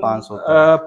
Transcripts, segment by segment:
500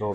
2